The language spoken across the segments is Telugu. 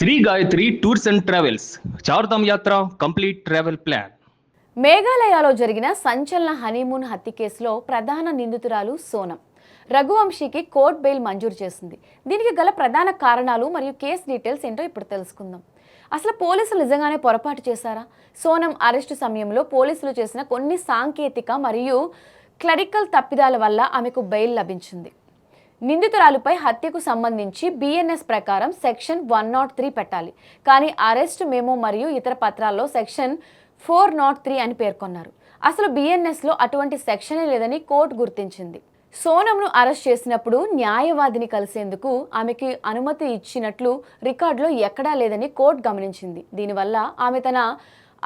Shri Gayatri tours and travels Chardham యాత్ర కంప్లీట్ ట్రావెల్ ప్లాన్. మేఘాలయలో జరిగిన సంచలన హనీమూన్ హత్య కేసులో ప్రధాన నిందితురాలు సోనం రఘువంశీకి కోర్టు బెయిల్ మంజూరు చేసింది. దీనికి గల ప్రధాన కారణాలు మరియు కేసు డీటెయిల్స్ ఏంటో ఇప్పుడు తెలుసుకుందాం. అసలు పోలీసులు నిజంగానే పొరపాటు చేశారా? సోనం అరెస్టు సమయంలో పోలీసులు చేసిన కొన్ని సాంకేతిక మరియు క్లరికల్ తప్పిదాల వల్ల ఆమెకు బెయిల్ లభించింది. నిందితురాలుపై హత్యకు సంబంధించి బిఎన్ఎస్ ప్రకారం సెక్షన్ 103 పెట్టాలి, కానీ అరెస్ట్ మెమో మరియు ఇతర పత్రాల్లో సెక్షన్ 403 అని పేర్కొన్నారు. అసలు బిఎన్ఎస్లో అటువంటి సెక్షనే లేదని కోర్టు గుర్తించింది. సోనంను అరెస్ట్ చేసినప్పుడు న్యాయవాదిని కలిసేందుకు ఆమెకి అనుమతి ఇచ్చినట్లు రికార్డులో ఎక్కడా లేదని కోర్టు గమనించింది. దీనివల్ల ఆమె తన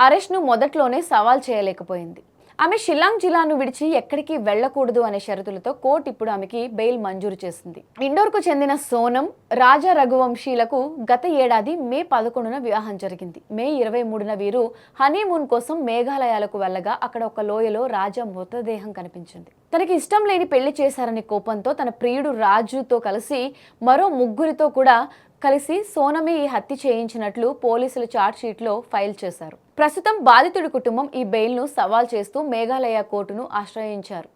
అరెస్ట్ను మొదట్లోనే సవాల్ చేయలేకపోయింది. ఆమె షిల్లాంగ్ జిల్లాను విడిచి ఎక్కడికి వెళ్లకూడదు అనే షరతులతో కోర్టు ఇప్పుడు ఆమెకి బెయిల్ మంజూరు చేసింది. ఇండోర్కు చెందిన సోనం రాజా రఘువంశీలకు గత ఏడాది మే 11న వివాహం జరిగింది. మే 23న వీరు హనీమూన్ కోసం మేఘాలయాలకు వెళ్ళగా అక్కడ ఒక లోయలో రాజా మృతదేహం కనిపించింది. తనకి ఇష్టం లేని పెళ్లి చేశారనే కోపంతో తన ప్రియుడు రాజుతో కలిసి మరో ముగ్గురితో కూడా కలిసి సోనమే ఈ హత్య చేయించినట్లు పోలీసులు ఛార్జ్షీట్లో ఫైల్ చేశారు. ప్రస్తుతం బాధితుడి కుటుంబం ఈ బెయిల్ను సవాల్ చేస్తూ మేఘాలయ కోర్టును ఆశ్రయించారు.